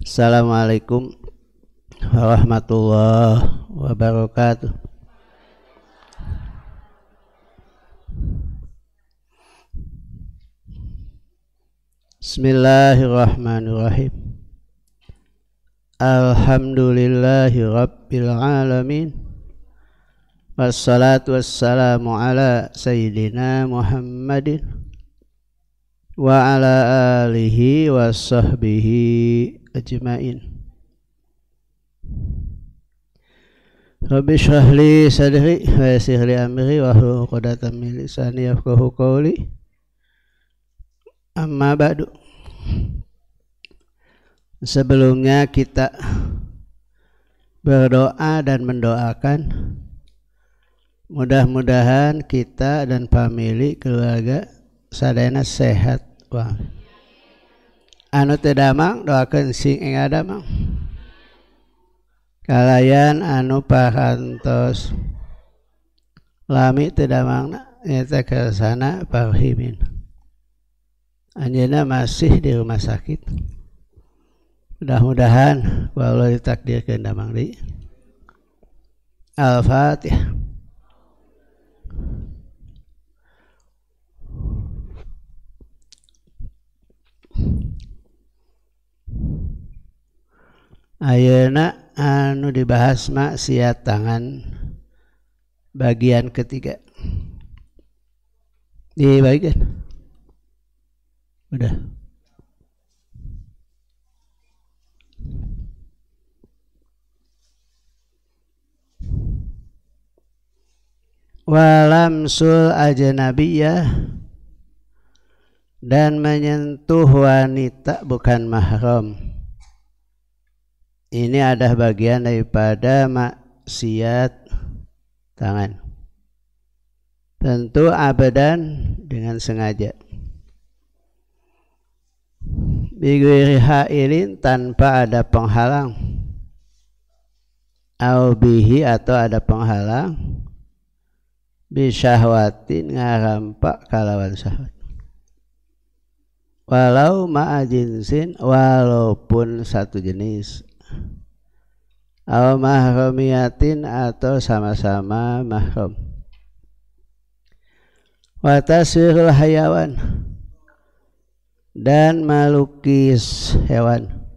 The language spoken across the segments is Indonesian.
Assalamualaikum warahmatullahi wabarakatuh. Bismillahirrahmanirrahim. Alhamdulillahi rabbil alamin. Wassalatu wassalamu ala sayyidina Muhammadin wa ala alihi wa sahbihi ajma'in. Rabbi shrah li sadri wa yassir li amri wahlul 'uqdatam min lisani yafqahu qawli. Amma ba'du. Sebelumnya kita berdoa dan mendoakan mudah-mudahan kita dan famili keluarga sadayana sehat. Wah. Anu teu damang doakeun sing engada mang. Kalayan anu parantos lami teu damangna eta kesana parhimin. Anjeunna masih di rumah sakit. Mudah-mudahan Allah ditakdirkeun damang deui. Al-Fatihah. Ayeuna anu dibahas maksiat tangan bagian ketiga. Dibagikan. Udah. Walamsul ajnabiyah, dan menyentuh wanita bukan mahram. Ini ada bagian daripada maksiat tangan. Tentu abadan dengan sengaja. Bighairi hailin, tanpa ada penghalang. Au bihi, atau ada penghalang. Bisyahwatin, ngarampak kalawan syahwat. Walau ma'ajinsin, walaupun satu jenis. Au mahramiyatin, atau sama-sama mahram. Wa taswirul hayawan, dan melukis hewan.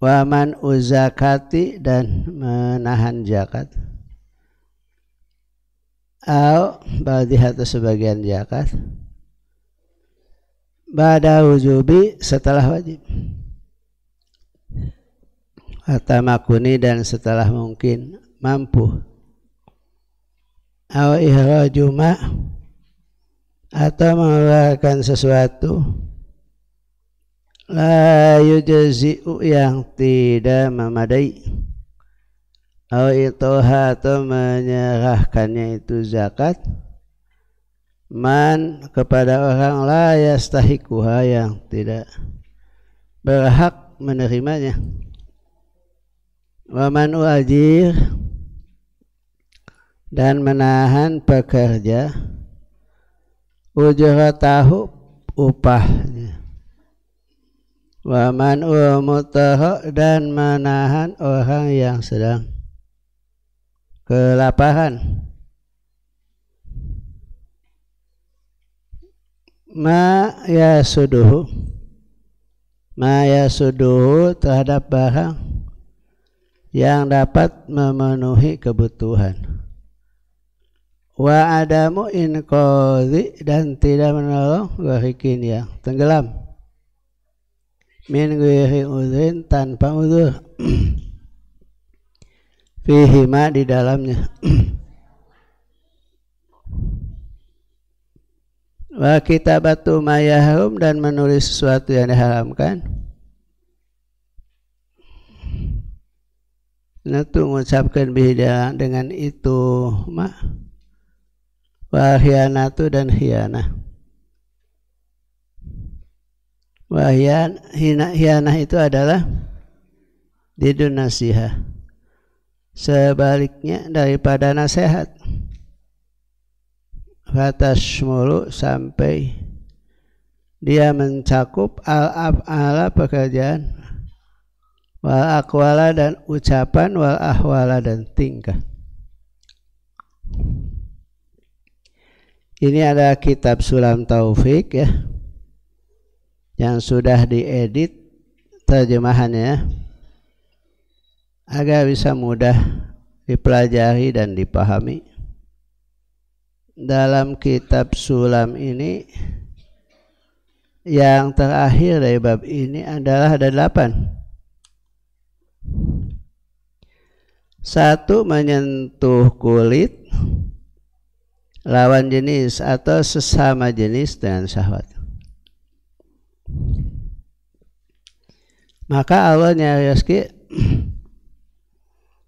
Wa man uzakati, dan menahan zakat. Au ba'dih, atau sebagian zakat. Ba'da wujubi, setelah wajib. Atamakuni, dan setelah mungkin mampu. Au ihrajuma, atau mengeluarkan sesuatu la yujzi'u, yang tidak memadai. Au itoha, atau menyerahkannya itu zakat man, kepada orang la yastahiquha, yang tidak berhak menerimanya. Wa man uajir, dan menahan pekerja ujratahu, upahnya. Wa man umutahu, dan menahan orang yang sedang kelaparan. Ma yasuduhu, terhadap barang yang dapat memenuhi kebutuhan. Wa adamu inqadhi, dan tidak menolong warikin yang tenggelam. Min ghairi udhrin, tanpa udhur. Fihima, di dalamnya. Wa kitabatu ma yahrum, dan menulis sesuatu yang diharamkan. Natu mengucapkan bihi, dengan itu ma. Wa khiyanatu, dan khiyanah. Wa khiyanah itu adalah didun nasihah, sebaliknya daripada nasihat. Fatashmulu, sampai dia mencakup al-af'ala, pekerjaan wal aqwala dan ucapan, wal ahwala dan tingkah. Ini ada kitab Sulam Taufik ya, yang sudah diedit terjemahannya agar bisa mudah dipelajari dan dipahami. Dalam kitab Sulam ini yang terakhir dari bab ini adalah ada 8. 1. Menyentuh kulit lawan jenis atau sesama jenis dengan syahwat. Maka Allah nyarioskeun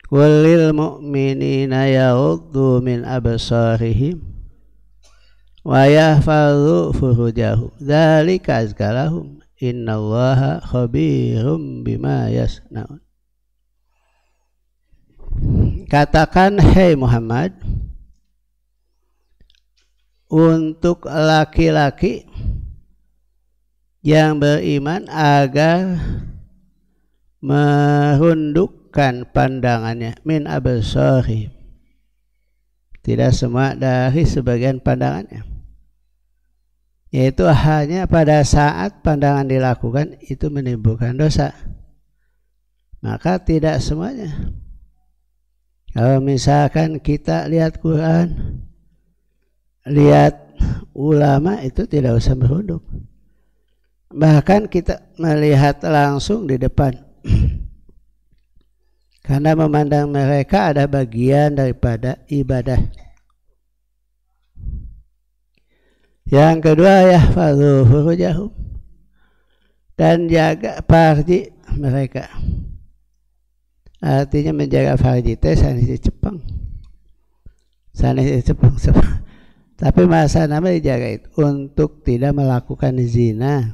Qulil mu'minina yaghuddu min absarihim wa yahfazu furujahum dzalika azka lahum innallaha khabirum bima yasnaun. Katakan, hei Muhammad, untuk laki-laki yang beriman agar merundukkan pandangannya min absarihim, tidak semua dari sebagian pandangannya, yaitu hanya pada saat pandangan dilakukan itu menimbulkan dosa, maka tidak semuanya. Kalau misalkan kita lihat Quran, lihat ulama, itu tidak usah merunduk. Bahkan kita melihat langsung di depan, karena memandang mereka ada bagian daripada ibadah. Yang kedua, yahfazu furujahum, dan jaga farji mereka. Artinya menjaga farji teh sanes Jepang. Tapi masa nama dijaga itu untuk tidak melakukan zina,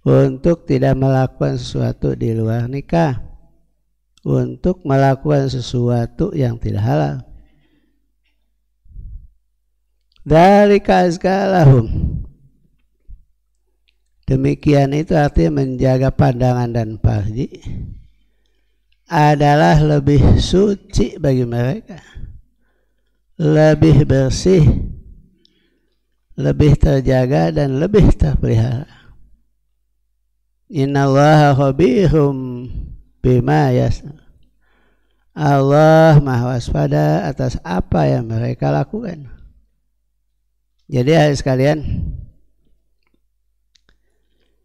untuk tidak melakukan sesuatu di luar nikah, untuk melakukan sesuatu yang tidak halal. Dzalika azka lahum. Demikian itu artinya menjaga pandangan dan farji adalah lebih suci bagi mereka, lebih bersih, lebih terjaga dan lebih terpelihara. Innallaha khabirum bima yasnaun. Allah maha waspada atas apa yang mereka lakukan. Jadi hadirin sekalian,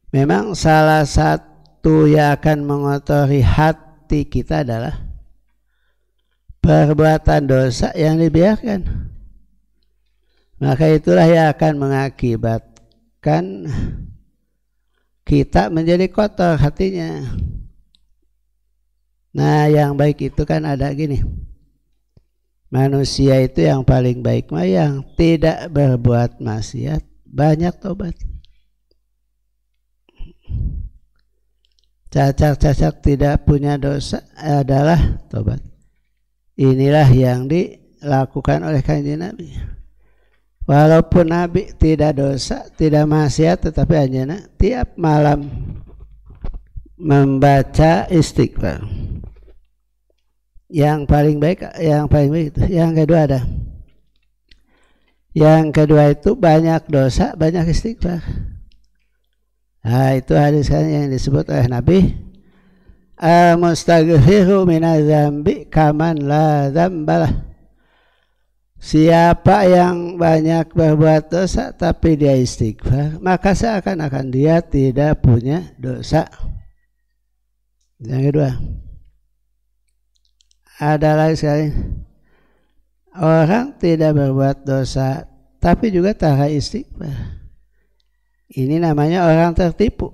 memang salah satu yang akan mengotori hati kita adalah perbuatan dosa yang dibiarkan. Maka itulah yang akan mengakibatkan kita menjadi kotor hatinya. Nah, yang baik itu kan ada gini, manusia itu yang paling baik mah yang tidak berbuat maksiat, banyak tobat. Cacat-cacat tidak punya dosa adalah tobat. Inilah yang dilakukan oleh Kanjeng Nabi. Walaupun Nabi tidak dosa, tidak maksiat, tetapi anjeunna tiap malam membaca istighfar. Yang paling baik itu. Yang kedua ada. Yang kedua itu banyak dosa, banyak istighfar. Nah, itu hadis yang disebut oleh Nabi, al-mustaghfiru minadz-dzambi kaman la dzambalah. Siapa yang banyak berbuat dosa tapi dia istighfar, maka seakan-akan dia tidak punya dosa. Yang kedua, ada lagi sekali, orang tidak berbuat dosa tapi juga tak istighfar. Ini namanya orang tertipu.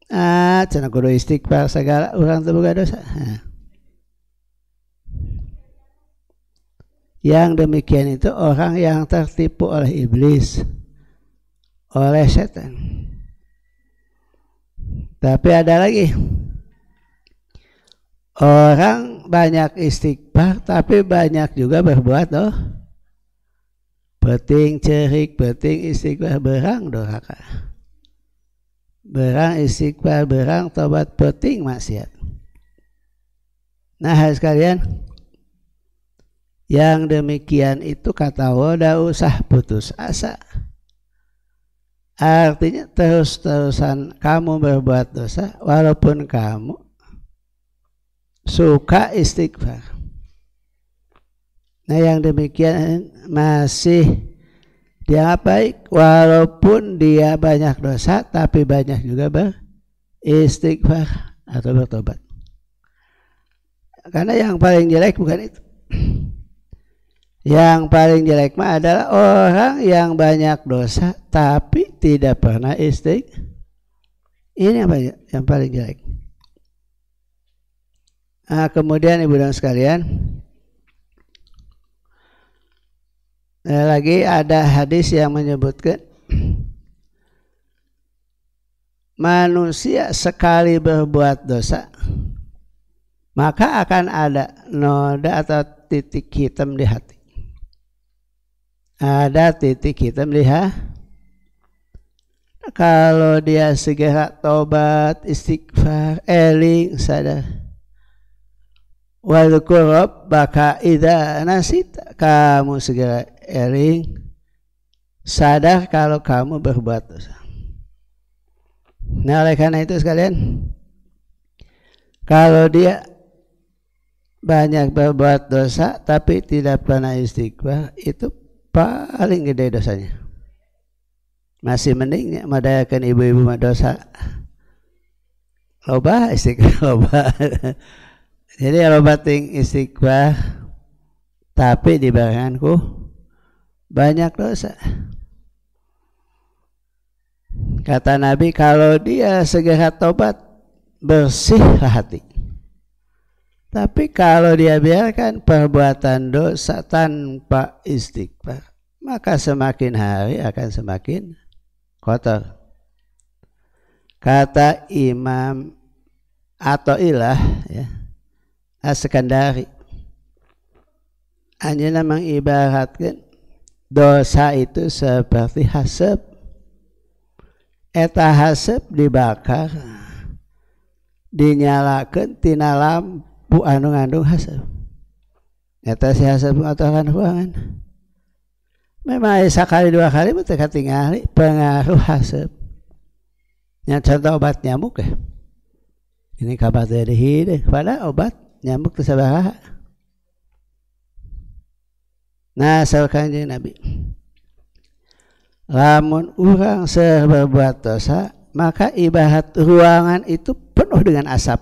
Cenah kudu istighfar segala, orang terbuka dosa. Yang demikian itu orang yang tertipu oleh iblis, oleh setan. Tapi ada lagi, orang banyak istighfar tapi banyak juga berbuat Penting cerik, penting istighfar, berang doraka. berang istighfar, berang tobat, penting maksiat. Nah sekalian, yang demikian itu kata Allah usah putus asa. Artinya terus-terusan kamu berbuat dosa walaupun kamu suka istighfar. Nah yang demikian masih dianggap baik walaupun dia banyak dosa tapi banyak juga beristighfar atau bertobat. Karena yang paling jelek bukan itu. Yang paling jelek mah adalah orang yang banyak dosa tapi tidak pernah istighfar. Ini yang paling jelek. Nah, kemudian ibu dan sekalian, lagi ada hadis yang menyebutkan manusia sekali berbuat dosa maka akan ada noda atau titik hitam di hati. Ada titik hitam di hati. Kalau dia segera tobat, istighfar, eling, sadar. Wadhkur rabbaka idza nasita, kamu segera eling, sadar kalau kamu berbuat dosa. Nah oleh karena itu sekalian, kalau dia banyak berbuat dosa tapi tidak pernah istighfar, itu paling gede dosanya. Masih mending madayakan ibu-ibu mah dosa loba istighfar loba. Jadi loba ting istighfar tapi dibarenganku banyak dosa. Kata Nabi kalau dia segera tobat bersih hati. Tapi kalau dia biarkan perbuatan dosa tanpa istighfar, maka semakin hari akan semakin kotor. Kata Imam Athaillah ya, As-Sekandari, anjeunna mengibaratkan dosa itu seperti hasep. Eta hasep dibakar, dinyalakan tina lampu anu ngandung hasep. Eta si hasep ngotoran ruangan. Memang sekali dua kali teu katingali pengaruh hasep. Nya contoh obat nyamuk ya. Ini kabar dari hidung pada obat nyamuk teu sabaraha. Nah, saurkan jeung Nabi. Lamun urang berbuat dosa, maka ibarat ruangan itu penuh dengan asap.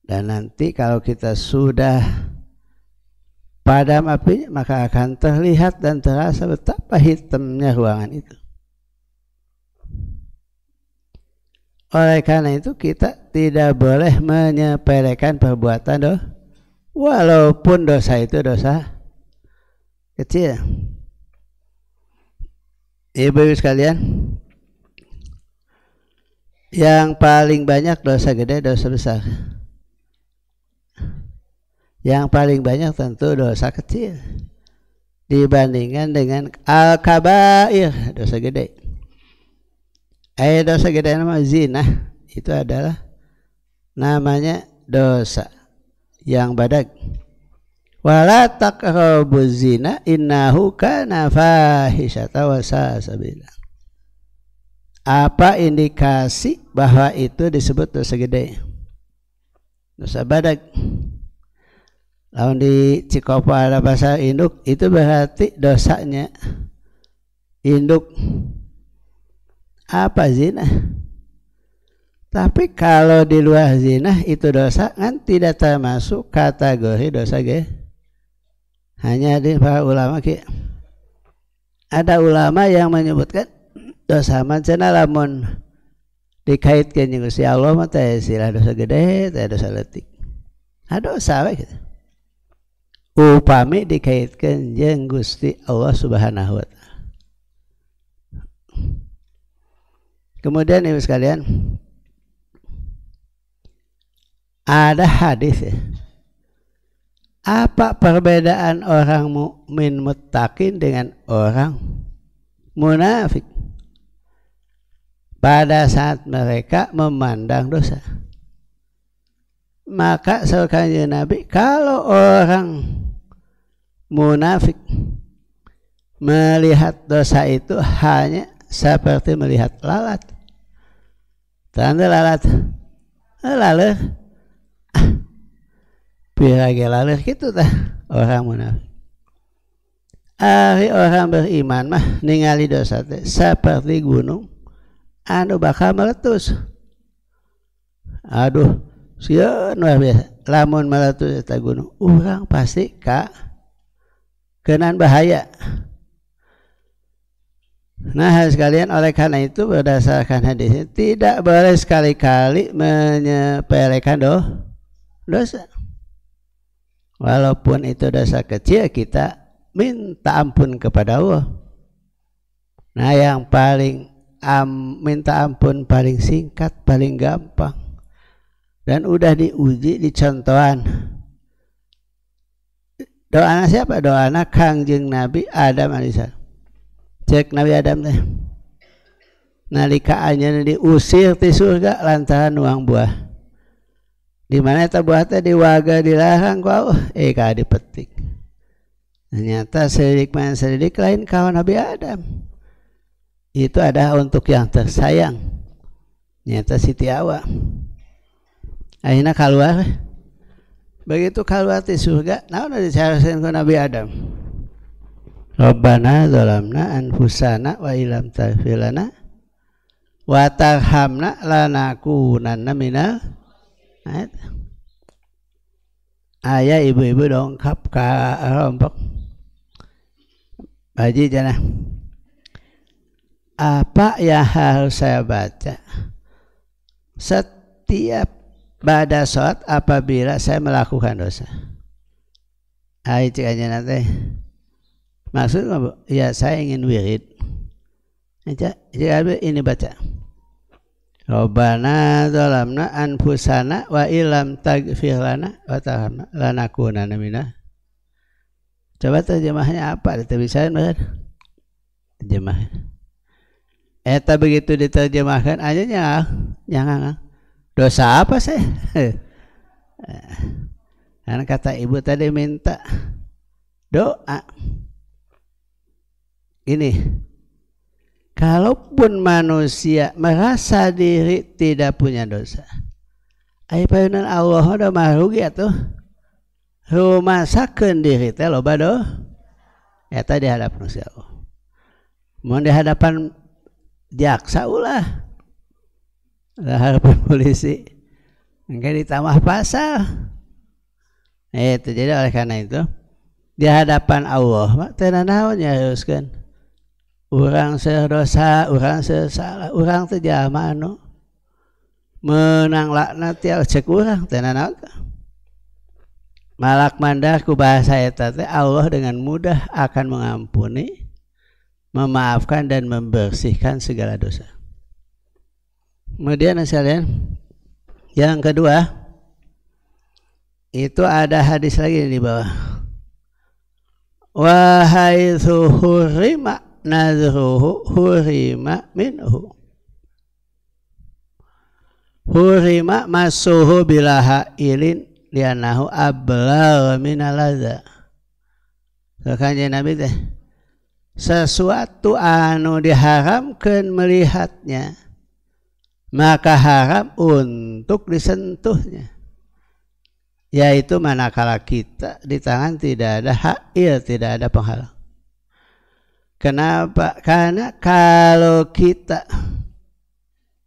Dan nanti kalau kita sudah padam apinya, maka akan terlihat dan terasa betapa hitamnya ruangan itu. Oleh karena itu kita tidak boleh menyepelekan perbuatan dosa, walaupun dosa itu dosa kecil. Ibu-ibu sekalian, yang paling banyak dosa gede, dosa besar. Yang paling banyak tentu dosa kecil dibandingkan dengan al-kabair, dosa gede. Dosa gede nama zina, itu adalah namanya dosa yang badag. Wala taqrabuz zina innahu kana fahisyatan wa sa'a sabila. Apa indikasi bahwa itu disebut dosa gede? Dosa badag. Lawan di Cikopo ada bahasa induk, itu berarti dosanya induk. Apa zina? Tapi kalau di luar zina itu dosa kan tidak termasuk kategori dosa gede. Hanya di para ulama ada ulama yang menyebutkan dosa mancana lamun dikaitkan dengan Gusti Allah mah teh sila dosa gede, teh dosa leutik. Ada dosa we gitu. Upami dikaitkan jeung Gusti Allah Subhanahu wa taala. Kemudian ibu sekalian, ada hadis ya. Apa perbedaan orang mukmin muttaqin dengan orang munafik? pada saat mereka memandang dosa. Maka sekarang Nabi, kalau orang munafik melihat dosa itu hanya seperti melihat lalat. Tanda lalat, laler, pirage laler gitu tah orang munafik. Ari orang beriman mah ningali dosa teh seperti gunung anu bakal meletus. Aduh, sieun luar biasa. Lamun meletus eta gunung, urang pasti kenan bahaya. Nah sekalian, oleh karena itu berdasarkan hadis ini tidak boleh sekali-kali menyepelekan dosa. Walaupun itu dosa kecil, kita minta ampun kepada Allah. Nah yang paling minta ampun paling singkat, paling gampang, dan udah diuji, dicontohan. Doana siapa? Doana Kangjeng Nabi Adam alaihissalam. Cek Nabi Adam teh nalika anjeun diusir ti surga lantaran nuang buah. Di mana eta buah teh diwaga dilarang ku Allah, ka dipetik. Ternyata selidik main selidik lain kawan Nabi Adam. Itu ada untuk yang tersayang. Nyata Siti Hawa. Akhirnya keluar. Begitu keluar di surga, naon dicarakeun ku Nabi Adam? Rabbana zalamna anfusana wa illam taghfir lana wa tarhamna lanakunanna minal ayah ibu-ibu dongkap ke rompok Haji jana. Apa yang harus saya baca setiap pada saat apabila saya melakukan dosa? Ayo cikanya nanti. Maksud ya saya ingin wirid. Ini baca. Rabbana zalamna anfusana wa illam taghfir lana wa tarhamna lanakunanna minal. Coba terjemahnya apa? Diterjemahkan kan? Terjemahkan. Eta begitu diterjemahkan aja jangan dosa apa sih? Karena kata ibu tadi minta doa. Ini, kalaupun manusia merasa diri tidak punya dosa, ai payunan Allah udah marugi atuh. Rumasakeun diri teh loba eta di hadapan Gusti Allah. Mun di hadapan jaksa ulah. Lah hadapan polisi engke ditambah pasal. Itu jadi oleh karena itu di hadapan Allah mah teu naon nyareuskeun. Urang sedosa, urang sesalah, urang teh jalma anu meunang laknat ya cek urang teh naon. Malak mandah ku bahasa eta teh Allah dengan mudah akan mengampuni, memaafkan dan membersihkan segala dosa. Kemudian sekalian, yang kedua itu ada hadis lagi di bawah. Wa haitsu hurima nazruhu hurima minhu. Hurima masuhu bilaha ilin lianahu ablagh minal adza. Kanjeng Nabi teh sesuatu anu diharamkan melihatnya maka haram untuk disentuhnya, yaitu manakala kita di tangan tidak ada hail, tidak ada penghalang. Kenapa? Karena kalau kita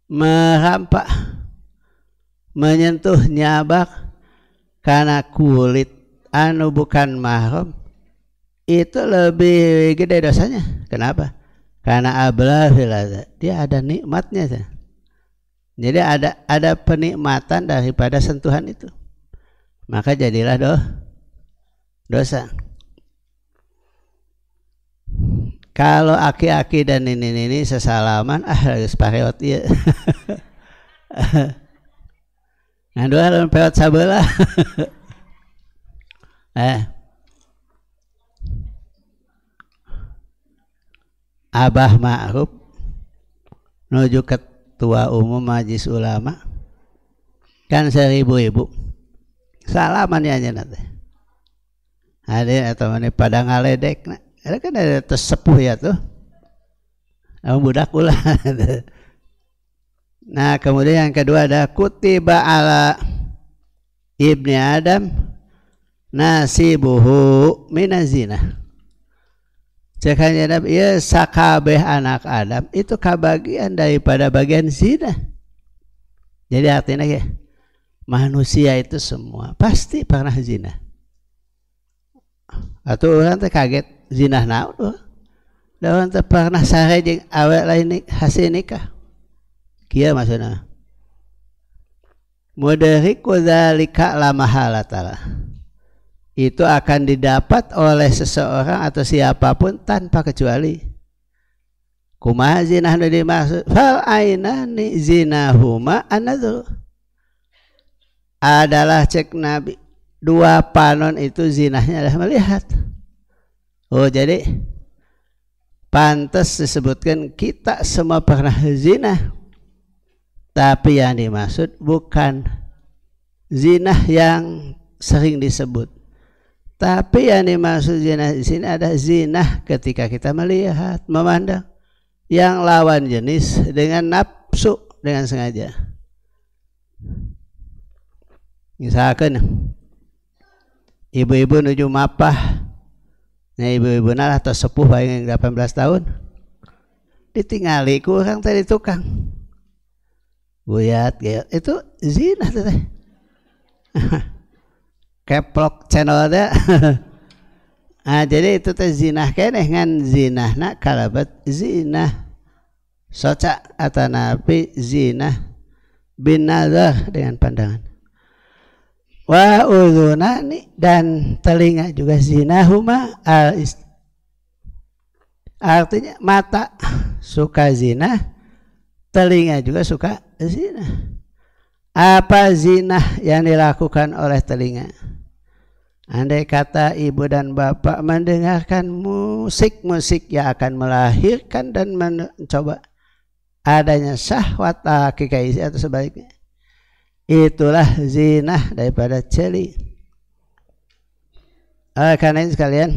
merampak, menyentuh nyabak karena kulit anu bukan mahram, itu lebih gede dosanya. Kenapa? Karena ablahil adza, dia ada nikmatnya. Jadi ada penikmatan daripada sentuhan itu. Maka jadilah dosa. Kalau aki-aki dan ini sesalaman, harus pareot ieu. Ngandua lamun peot sabelah. Abah Ma'ruf nuju ke ketua umum Majelis Ulama kan 1000 ibu salaman ya nanti ada atau mana pada ngaledek ada kan ada tersepuh ya tuh budak ulah. Nah kemudian yang kedua ada kutiba ala ibni Adam nasibuhu minazina. Cekanya ya sakabeh anak Adam itu kabagian daripada bagian zina. Jadi artinya ya manusia itu semua pasti pernah zina. Atau orang teh kaget zina naon loh. Da orang teh pernah sare jeung awet lain hasil nikah. Kieu maksudna. Mudariku dzalika la mahalatala. Itu akan didapat oleh seseorang atau siapapun tanpa kecuali. Kumaha zinah nu dimaksud? Fal ainani zinahuma anadzur. Adalah cek Nabi dua panon itu zinahnya adalah melihat. Oh jadi pantas disebutkan kita semua pernah zina. Tapi yang dimaksud bukan zinah yang sering disebut. Tapi yang dimaksud zina di sini ada zina ketika kita melihat, memandang yang lawan jenis dengan nafsu, dengan sengaja. Misalkan ibu-ibu nuju mapah, nah ibu-ibu nalah atau sepuh yang 18 tahun, ditingali ku orang tadi tukang, buyat, itu zina teh. Keplok channel ada. Nah, jadi itu teh zinah keneh ngan zinahna kalabat zinah soca atau napi zinah bin nazar dengan pandangan. Wa udhunani dan telinga juga zinahuma artinya mata suka zina, telinga juga suka zina. Apa zina yang dilakukan oleh telinga? Andai kata ibu dan bapak mendengarkan musik-musik yang akan melahirkan dan mencoba adanya syahwat hakiki atau sebaliknya, itulah zina daripada celi. Karena ini sekalian,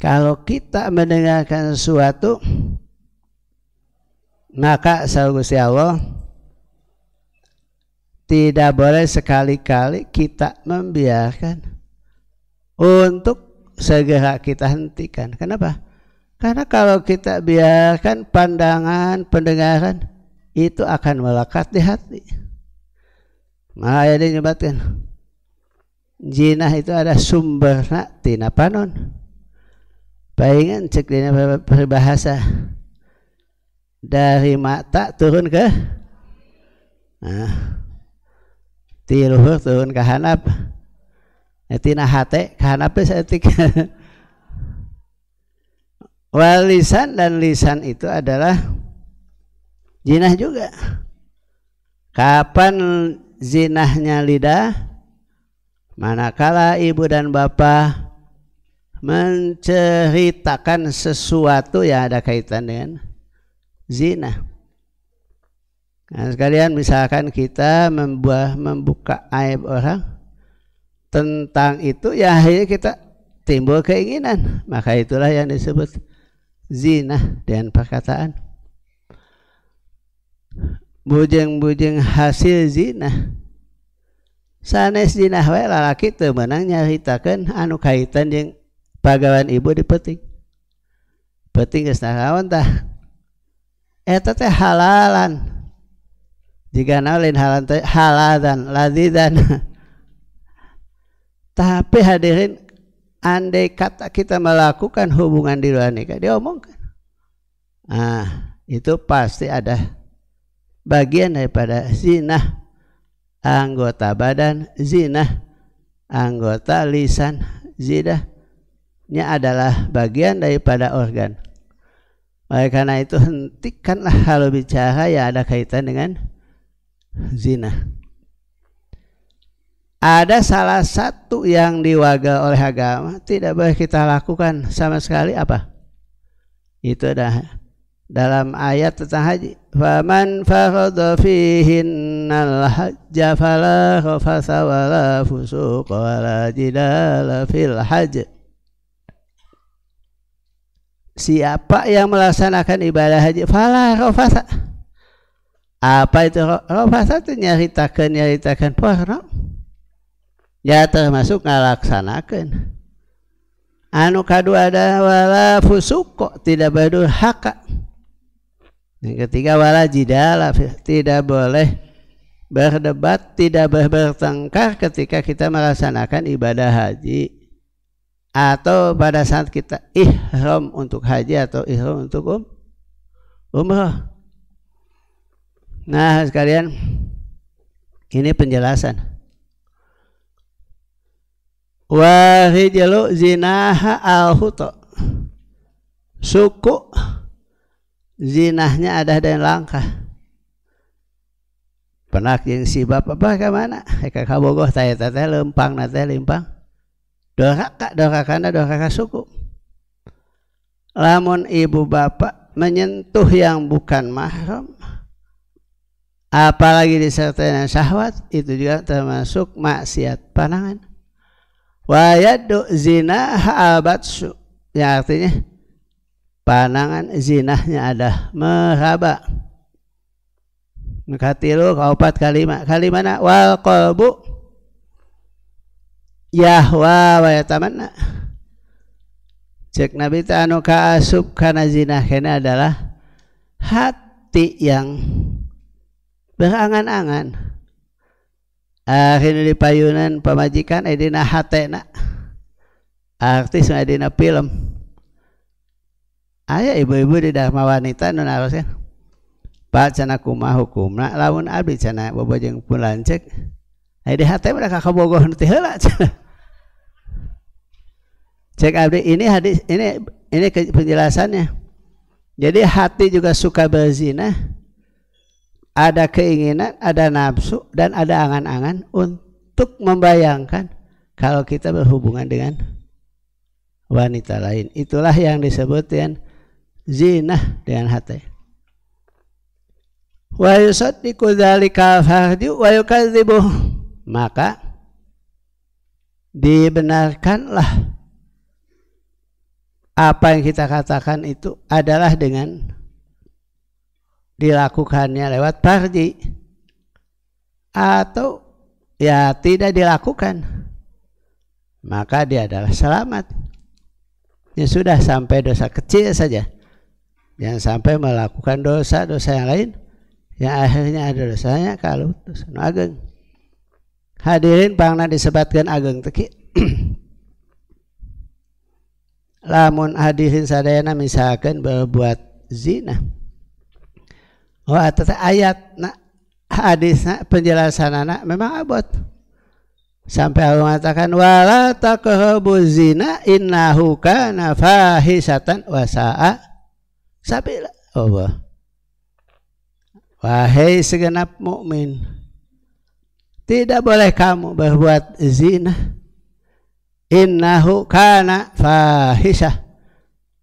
kalau kita mendengarkan sesuatu, maka Gusti Allah tidak boleh sekali-kali kita membiarkan untuk segera kita hentikan. Kenapa? Karena kalau kita biarkan pandangan, pendengaran itu akan melekat di hati. Maka dia nyebutkan zina itu ada sumberna tina panon. Palingan cek dina peribahasa dari mata turun ke ti luhur turun ke handap, tina hate ke handap seetik. Walisan dan lisan itu adalah zinah juga. Kapan zinahnya lidah? Manakala ibu dan bapak menceritakan sesuatu yang ada kaitan dengan zina. Nah, sekalian misalkan kita membuka aib orang tentang itu, ya akhirnya kita timbul keinginan, maka itulah yang disebut zina dengan perkataan. Bujeng-bujeng hasil zina, sanes zina wae lalaki teu meunang nyaritakeun anu kaitan jeung pagawean ibu di peuting. Peuting geus naon tah? Eta teh halalan. Jika lain halalan ladidan. Tapi hadirin, andai kata kita melakukan hubungan di luar nikah, diomongkan. Itu pasti ada bagian daripada zina anggota badan, zina anggota lisan, zinahnya adalah bagian daripada organ. Oleh karena itu hentikanlah kalau bicara yang ada kaitan dengan zina. Ada salah satu yang diwaga oleh agama tidak boleh kita lakukan sama sekali, apa? Itu adalah dalam ayat tentang haji, faman farada fihinnal hajja fala rafasa wala fusuqa wala jidala fil hajj. Siapa yang melaksanakan ibadah haji fala rafasa. Apa itu rafasa? Itu nyaritakan porno. Ya termasuk ngalaksanakan. Anu kadua ada wala fusuqa, tidak berdurhaka. Yang ketiga wala jidala, tidak boleh berdebat, tidak bertengkar ketika kita melaksanakan ibadah haji atau pada saat kita ihram untuk haji atau ihram untuk umrah. Nah sekalian, ini penjelasan. Wa rijlu zinaha al-huta, suku zinahnya ada dan langkah. Penak yang si bapak ke mana? Ka kabogoh teh lempang na teh limpang. Doraka suku. Lamun ibu bapak menyentuh yang bukan mahram, apalagi disertai dengan syahwat, itu juga termasuk maksiat panangan. Wa yadu zina al-batsu, yang artinya panangan zinahnya ada meraba. Katilu kaupat kalimana wal qalbu yahwa wa yatamanna. Cek Nabi anu kaasup kana zinah kena adalah hati yang berangan-angan. Akhirnya di payunan pamajikan edina hatena, artis edina film. Aya ibu-ibu di dharma wanita nu naroskeun Pak cenah kumaha hukumna lamun abdi cenah bobojeng pun lancek aya di hate mah ka kabogoh nu teh heula cenah. Cek abdi ini hadis ini penjelasannya. Jadi hati juga suka berzina, ada keinginan, ada nafsu dan ada angan-angan untuk membayangkan kalau kita berhubungan dengan wanita lain. Itulah yang disebutkan zina dengan hati. Wa yusaddiqu dzalika al-farju wa yukadzibu, maka dibenarkanlah apa yang kita katakan itu adalah dengan dilakukannya lewat farji, atau ya tidak dilakukan, maka dia adalah selamat. Ya sudah, sampai dosa kecil saja, jangan sampai melakukan dosa-dosa yang lain yang akhirnya ada dosanya kalau dosa ageng. Hadirin pangna disebatkan ageng teki. Lamun hadirin sadayana misalkan berbuat zina, oh atau ayat nak hadisna penjelasanana memang abot sampai Allah mengatakan wala taqrabuz zina innahu kana fahisatan wa sa'a sabila. Allah, wahai segenap mukmin, tidak boleh kamu berbuat zina. Innahu kana fahisah,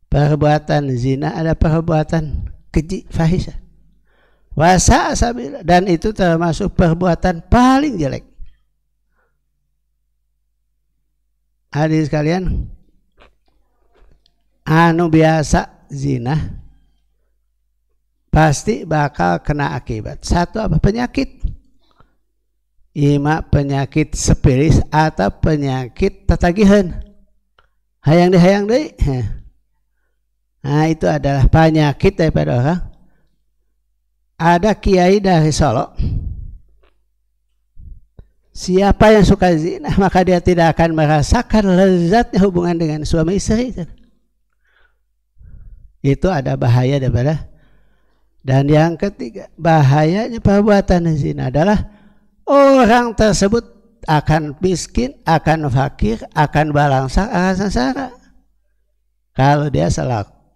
perbuatan zina ada perbuatan keji, fahisah. Wa sa'a sabila, dan itu termasuk perbuatan paling jelek. Hadirin sekalian, anu biasa zina pasti bakal kena akibat. Satu apa? Penyakit. Ima penyakit sepilis atau penyakit tatagihan. Hayang deui. Nah, itu adalah penyakit daripada orang. Ada kiai dari Solo. Siapa yang suka zina, maka dia tidak akan merasakan lezatnya hubungan dengan suami istri. Itu ada bahaya daripada. Dan yang ketiga, bahayanya perbuatan zina adalah orang tersebut akan miskin, akan fakir, akan balangsak, akan sengsara kalau dia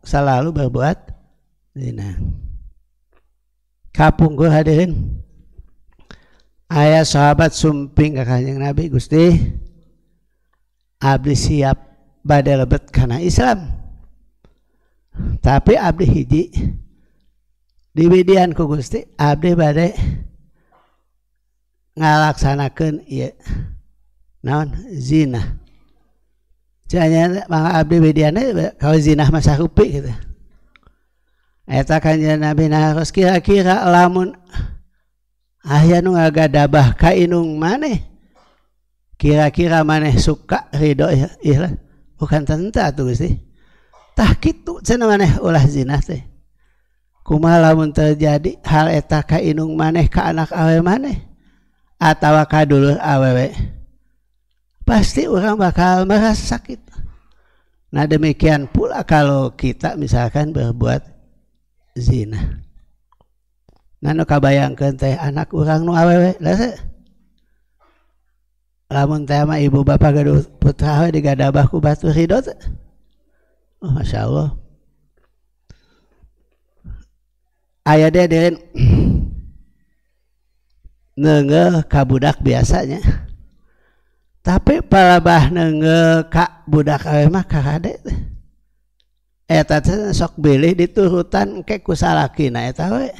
selalu berbuat zina. Kapungkur hadirin, ayah sahabat sumping ke Kanjeng Nabi, Gusti abdi siap bade lebet kana Islam, tapi abdi hiji diwidian ku Gusti abdi bade ngalaksanakeun ieu naon zina. Janya mangga abdi widiana kalau zina mah sarupi gitu. Eta kanjeng Nabi harus kira-kira lamun aya nu ngagadabah ka inung maneh kira-kira maneh suka ridho ya ikhlas bukan tentu atuh Gusti. Tah kitu cenah maneh ulah zina teh. Kumaha lamun terjadi hal eta ka inung maneh ka anak awewe maneh atawa ka dulur awewe. Pasti orang bakal merasa sakit. Nah demikian pula kalau kita misalkan berbuat zina. Nanu kabayangkeun teh anak urang nu awewe lese. Lamun teh mah ibu bapak gaduh putra we digadabah ku batu ridho teh. Oh masyaallah. Aya deh deureun neungeuh ka budak biasanya. Tapi palabah neungeuh ka budak awewe mah kakade teh. Eta teh sok bilih diturutan engke ku salakina eta we.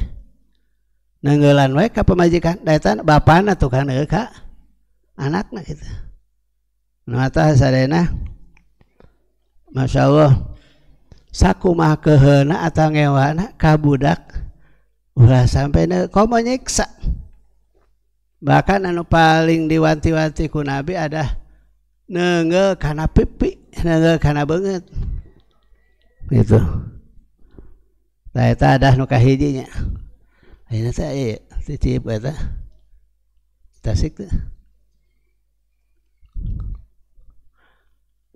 Nenggeulan we ka pamajikan da eta bapana tukang neungeuh ka anakna kitu. Nu eta sadayana masyaallah sakumaha keheuna atawa ngewana ka budak ulah sampai komo nyiksa. Bahkan anu paling diwanti-wanti ku Nabi ada neungeuh kana pipi, neungeuh kana beungeut. Gitu. Tah eta ada nu kahiji nya. Ayeuna teh aya titip eta. Tasik teh.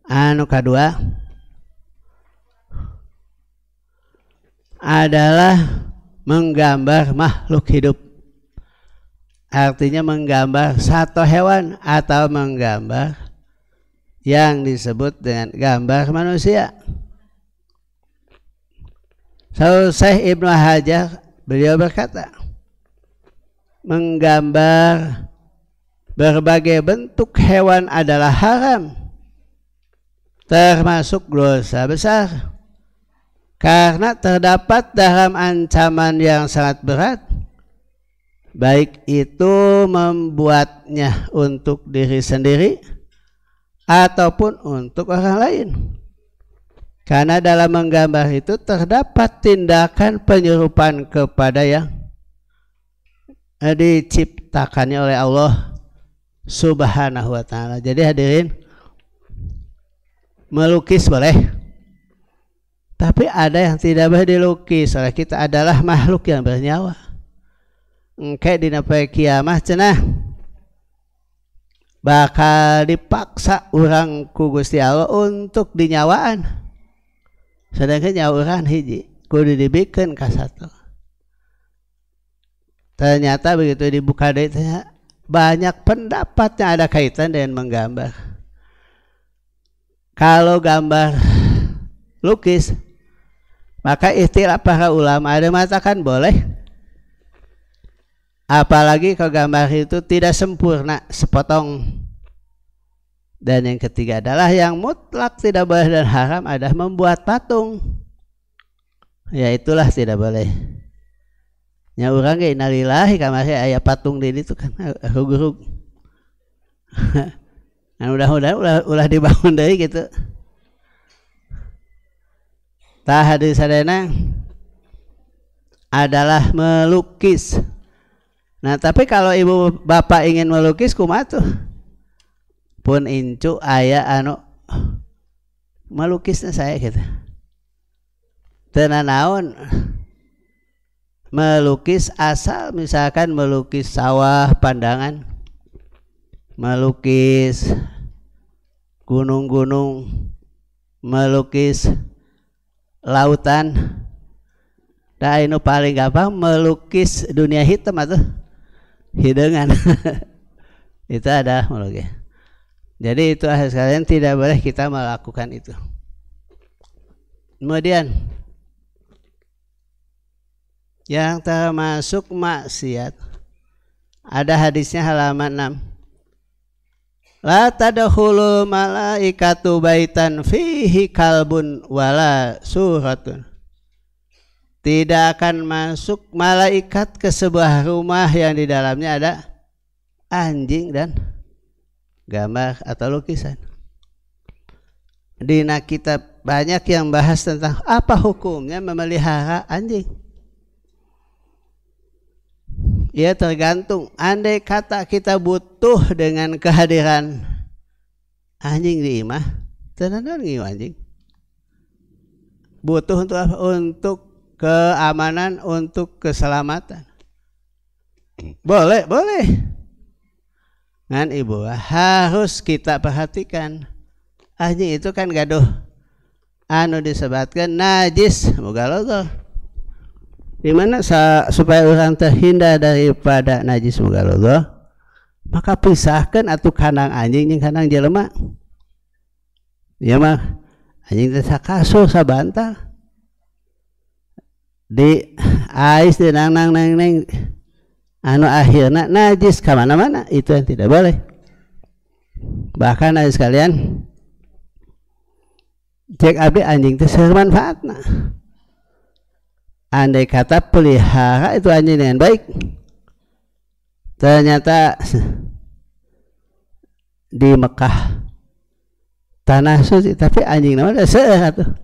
Anu kadua adalah menggambar makhluk hidup. Artinya menggambar satu hewan atau menggambar yang disebut dengan gambar manusia. Syekh Ibnu Hajar beliau berkata, menggambar berbagai bentuk hewan adalah haram, termasuk dosa besar, karena terdapat dalam ancaman yang sangat berat, baik itu membuatnya untuk diri sendiri ataupun untuk orang lain. Karena dalam menggambar itu terdapat tindakan penyerupan kepada yang diciptakannya oleh Allah Subhanahu wa ta'ala. Jadi hadirin, melukis boleh, tapi ada yang tidak boleh dilukis oleh kita adalah makhluk yang bernyawa. Engke dina poe kiamah cenah bakal dipaksa urang ku Gusti Allah untuk dinyawaan. Sedangkan nyawa urang hiji kudu dibikeun ka satu. Ternyata begitu dibuka deui teh banyak pendapat yang ada kaitan dengan menggambar. Kalau gambar lukis maka istilah para ulama ada mengatakan boleh, apalagi kalau gambar itu tidak sempurna, sepotong. Dan yang ketiga adalah yang mutlak tidak boleh dan haram adalah membuat patung. Ya itulah tidak boleh. Nya urang ge innalillahi kamari aya patung di ditu kan hurug-hurug. Nah mudah-mudahan ulah dibangun deui gitu. Tah hadirin sadayana adalah melukis. Nah tapi kalau ibu bapak ingin melukis kumaha tuh? Pun incu aya anu melukisnya saya gitu. Teu naon melukis asal misalkan melukis sawah pandangan, melukis gunung-gunung, melukis lautan. Da anu paling gampang melukis dunia hitam atuh hideungan. Itu ada melukis. Jadi itu sekalian tidak boleh kita melakukan itu. Kemudian yang termasuk maksiat ada hadisnya halaman 6. La tadkhulul malaikatu baitan fihi kalbun wala suratun tidak akan masuk malaikat ke sebuah rumah yang di dalamnya ada anjing dan gambar atau lukisan. Di kitab banyak yang bahas tentang apa hukumnya memelihara anjing. Ya tergantung. Andai kata kita butuh dengan kehadiran anjing di imah, tenan ngiu anjing. Butuh untuk apa? Untuk keamanan, untuk keselamatan. Boleh. Kan ibu harus kita perhatikan. Anjing itu kan gaduh anu disebutkan najis mugalogo. Di mana supaya orang terhindar daripada najis mugalogo, maka pisahkan atuh kandang anjing jeung kandang jelema. Ya mah anjing teh sakasur sabantal. Di ais di nang anu akhirna najis ka mana-mana, itu yang tidak boleh. Bahkan najis sekalian, cek abdi anjing teh seueur manfaatna. Andai kata pelihara itu anjing dengan baik, ternyata di Mekah tanah suci tapi anjing namanya seueur atuh.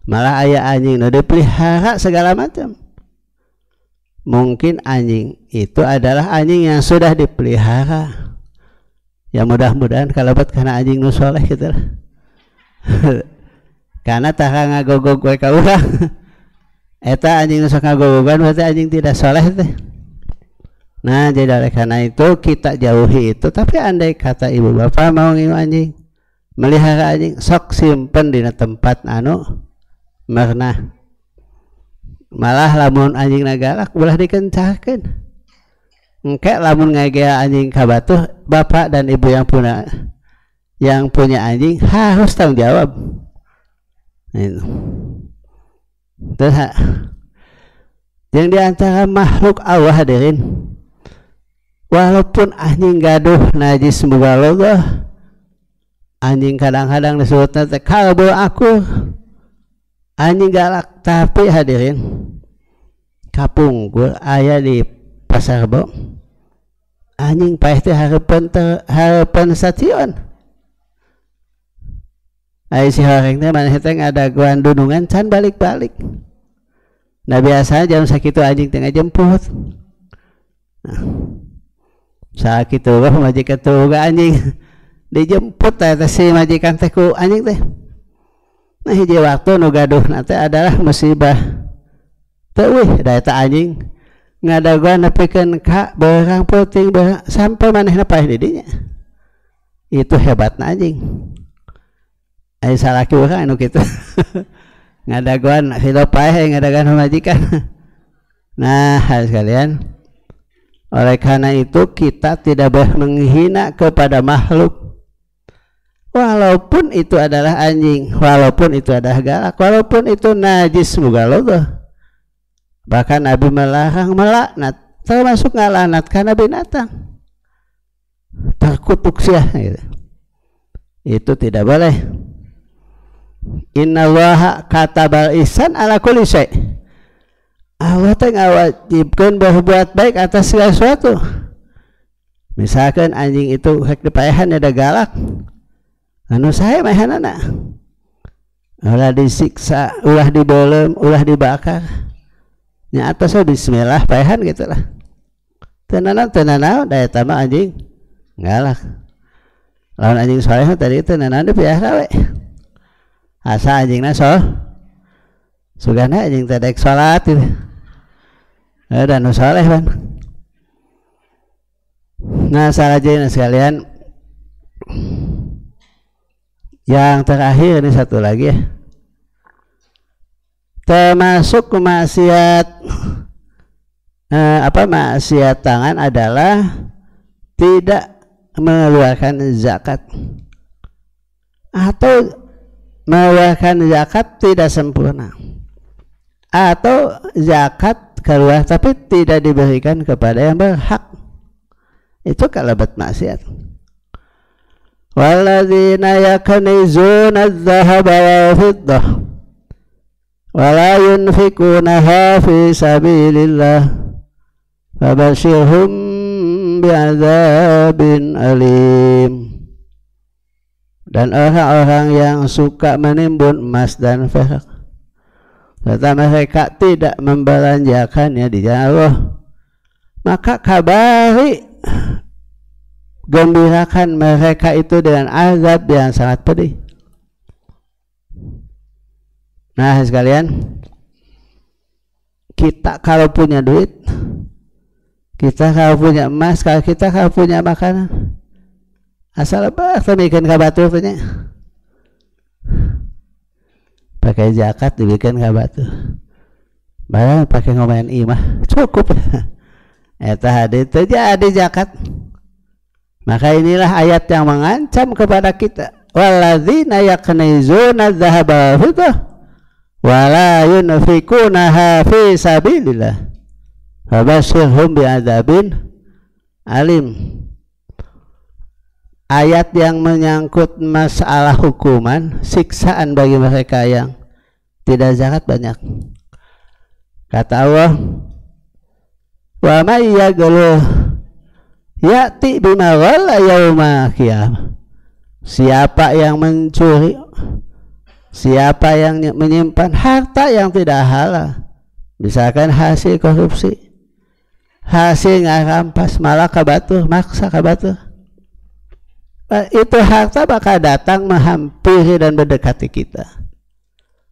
Malah aya anjing nu dipelihara segala macam. Mungkin anjing itu adalah anjing yang sudah dipelihara. Ya mudah-mudahan kalabat karena anjing nu soleh gitu lah. Karena tak ngagogog we ka urang. Eta anjing nu sok ngagogogan berarti anjing tidak soleh teh. Nah, jadi oleh karena itu kita jauhi itu. Tapi andai kata ibu bapak mau ngiu anjing, melihara anjing, sok simpen di tempat anu marna. Malah lamun anjing nagalak ulah dikencakeun. Engke lamun ngagea anjing ka batuh, bapak dan ibu yang punya anjing harus tanggung jawab. Itu. Terus yang diantara makhluk Allah hadirin, walaupun anjing gaduh najis mugalogo, anjing kadang-kadang disebutnya teh kalbu aku, anjing galak, tapi hadirin kapungkur aya di pasar Rebo, anjing paeh teh hareupeun stasiun. Ai si horeng teh maneh teh ngadaguan dunungan can balik-balik. Nah biasa jam sakitu anjing teh ngajemput. Nah, sakitu mah majikan tuh anjing dijemput teh si majikan teh ku anjing teh. Nah hiji waktu nu gaduh teh adalah musibah. Teu euy da eta anjing ngadaguan nepikeun ka beurang peuting sampai manehna paeh di dinya. Itu hebatna anjing. Ai salaki urang anu kitu. Ngadaguan hidup paeh ngadaguan majikan. Nah, sekalian, oleh karena itu kita tidak boleh menghina kepada makhluk. Walaupun itu adalah anjing, walaupun itu adalah galak, walaupun itu najis mugalogo. Bahkan Nabi melarang melaknat, termasuk ngalaknat karena binatang. Terkutuk sia gitu. Itu tidak boleh. Innallaha katabal ihsan ala kulli syai. Allah teh ngawajibkeun berbuat baik atas segala sesuatu. Misalkan anjing itu hek dipaehan ada galak, anu sae maehanana, ulah disiksa, ulah dibelem, ulah dibakar, nya atasnya bismillah paehan gitulah. Tenanan da eta mah anjing galak. Lawan anjing soleh tadi tenanan dipiara we. Asa anjingna sugana anjing teh daek salat gitu. Dan nu saleh ban. Nah, sarajana sekalian, yang terakhir ini satu lagi ya. Termasuk maksiat maksiat tangan adalah tidak mengeluarkan zakat atau mengeluarkan zakat tidak sempurna, atau zakat keluar tapi tidak diberikan kepada yang berhak. Itu kalabat maksiat. Walladzina yakunizuna adz-dzahaba wal fiddah wala yunfikunaha fi sabilillah fabashirhum bi'adzabin alim. Dan orang-orang yang suka menimbun emas dan perak, serta mereka tidak membelanjakannya di jalan Allah, maka kabari, gembirakan mereka itu dengan azab yang sangat pedih. Nah sekalian, kita kalau punya duit, kita kalau punya emas, kita kalau punya makanan, asal apa bikin kabatur punya, pakai zakat dibikin kabatur, barang pakai ngomain imah cukup. Eta hadis terjadi zakat. Maka inilah ayat yang mengancam kepada kita, walladzina yaknizuna dzahaba wal fiddah wala yunfikunaha fi sabilillah fabashirhum bi'adzabin alim. Ayat yang menyangkut masalah hukuman, siksaan bagi mereka yang tidak zakat banyak. Kata Allah, wa may yaghlu ya'ti bima ghalla yauma qiyamah. Siapa yang mencuri, siapa yang menyimpan harta yang tidak halal, misalkan hasil korupsi, hasil ngarampas, malah kabatur, maksa kabatur, itu harta bakal datang menghampiri dan mendekati kita.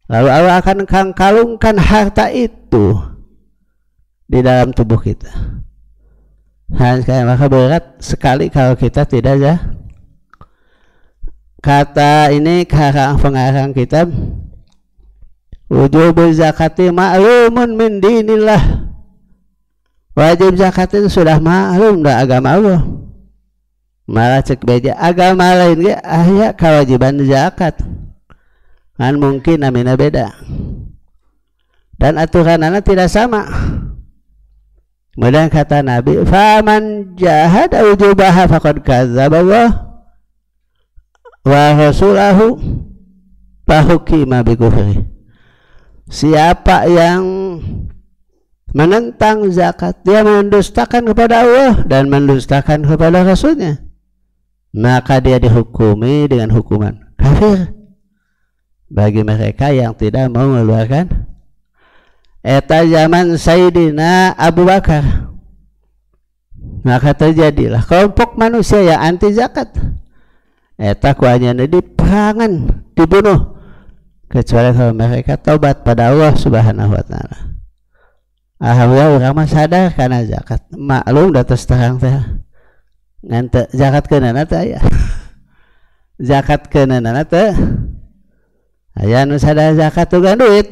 Lalu Allah akan kalungkan harta itu di dalam tubuh kita. Maka berat sekali kalau kita tidak ya. Kata ini pengarang kitab, wujub zakati ma'lumun min dinillah. Wajib zakat itu sudah maklum dah agama Allah. Malah cek beja agama lain ge aya kewajiban zakat, kan mungkin namina beda dan aturanana tidak sama. Kemudian kata Nabi, faman jahada wujubaha faqad kadzdzaba Allah wa rasulahu fahukima bi kufri. Siapa yang menentang zakat, dia mendustakan kepada Allah dan mendustakan kepada Rasulnya, maka dia dihukumi dengan hukuman kafir. Bagi mereka yang tidak mau mengeluarkan, eta zaman Sayyidina Abu Bakar, maka terjadilah kelompok manusia yang anti zakat. Eta kuanyana diperangan, dibunuh, kecuali kalau mereka taubat pada Allah Subhanahu wa Ta'ala. Alhamdulillah orang sadar karena zakat, maklum datus terang teh ngante zakat keunana teh aya. Zakat keunana teh aya anu sadar zakat tugas duit,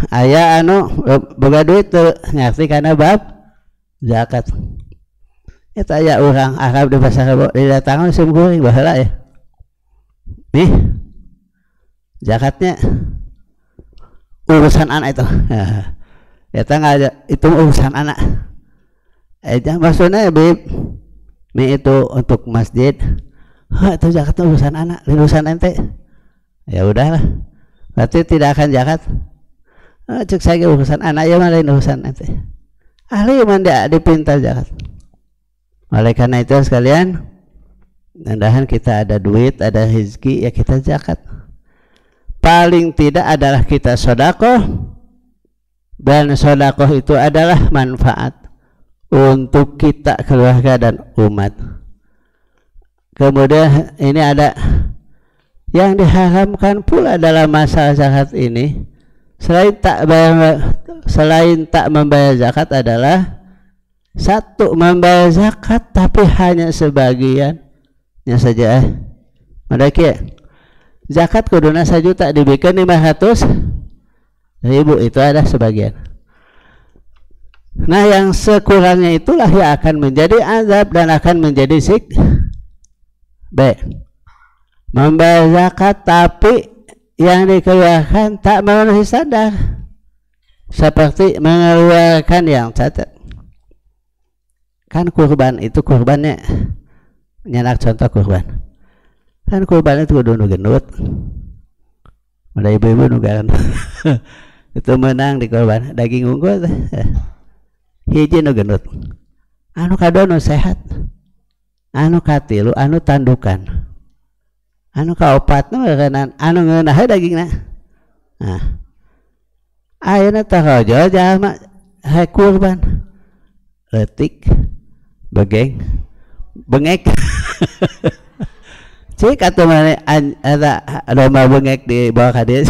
aya anu boga duit teu ngarti kana bab zakat. Eta aya urang Arab di pasar rebo didatangan sim kuring baheula ya. Nih zakatnya urusan anak itu. Eta ngajak itu urusan anak. Maksudnya Bib, ini itu untuk masjid. Itu zakat urusan anak, urusan ente. Ya udahlah, berarti tidak akan zakat. Cek saya urusan anak ya malah urusan ente. Ahli mana dipinta zakat. Oleh karena itu sekalian, mudah-mudahan kita ada duit, ada rezeki, ya kita zakat. Paling tidak adalah kita sedekah, dan sedekah itu adalah manfaat untuk kita, keluarga dan umat. Kemudian ini ada yang diharamkan pula dalam masalah zakat ini, selain tak membayar zakat adalah satu, membayar zakat tapi hanya sebagiannya saja. Mereka zakat kuduna 1 juta dibikin 500.000, itu ada sebagian. Nah yang sekurangnya itulah yang akan menjadi azab dan akan menjadi B. Membayar zakat tapi yang dikeluarkan tak memenuhi standar, seperti mengeluarkan yang cacat. Kan kurban itu kurbannya nyenak contoh kurban. Kan kurban itu kudu gendut, Ada ibu-ibu nugaran itu menang di korban daging unggul hiji nu gendut anu kadua nu sehat anu katilu anu tandukan anu kaopat nu anu ngeunah dagingna nah ayeuna tarojo jalma hae kurban leutik begeng bengek cik atuh mana ada domba bengek di bawah kadieu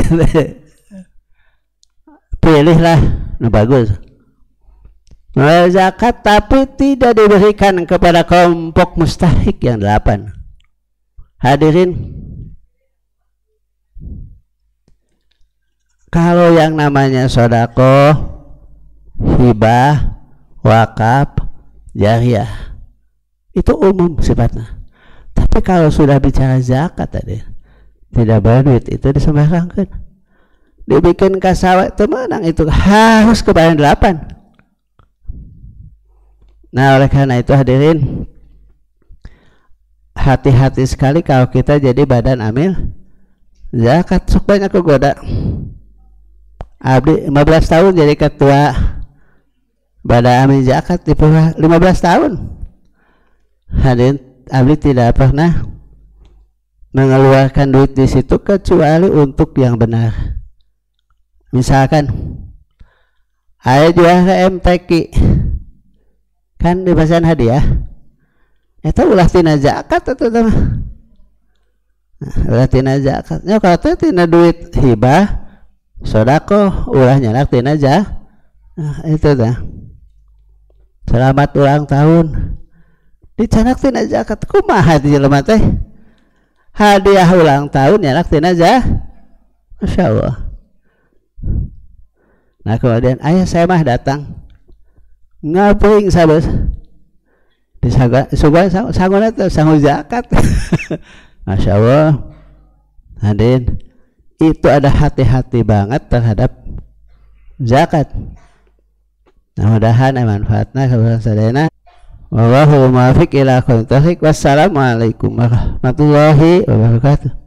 pilihlah nu bagus zakat tapi tidak diberikan kepada kelompok mustahik yang 8. Hadirin, kalau yang namanya sodako, hibah, wakaf, jariyah itu umum sifatnya. Tapi kalau sudah bicara zakat tadi tidak berduit itu disembarangkan, dibikin kasawat temenang itu harus kepada 8. Nah oleh karena itu hadirin, hati-hati sekali kalau kita jadi badan amil zakat. Sok banyak kegoda. Abdi 15 tahun jadi ketua badan amil zakat di 15 tahun. Hadirin, abdi tidak pernah mengeluarkan duit di situ kecuali untuk yang benar. Misalkan ayah juara MTQ kan bebasan hadiah itu ulah tina zakat itu mah ulah tina zakat nya kalau teh tina duit hibah sodako ulah nyanak tina zakat. Nah itu dah selamat ulang tahun dicanak tina zakat kumaha di jelema teh hadiah ulang tahun nyanak tina zakat. Masya Allah. Nah kemudian ayah saya mah datang ngapain sabes sangun itu sangun zakat. Masya Allah. Hadirin, itu ada hati-hati banget terhadap zakat. Mudah-mudahan manfaatnya kepada sadayana. Wallahu muwaffiq ila aqwamit thoriq. Wassalamualaikum warahmatullahi wabarakatuh.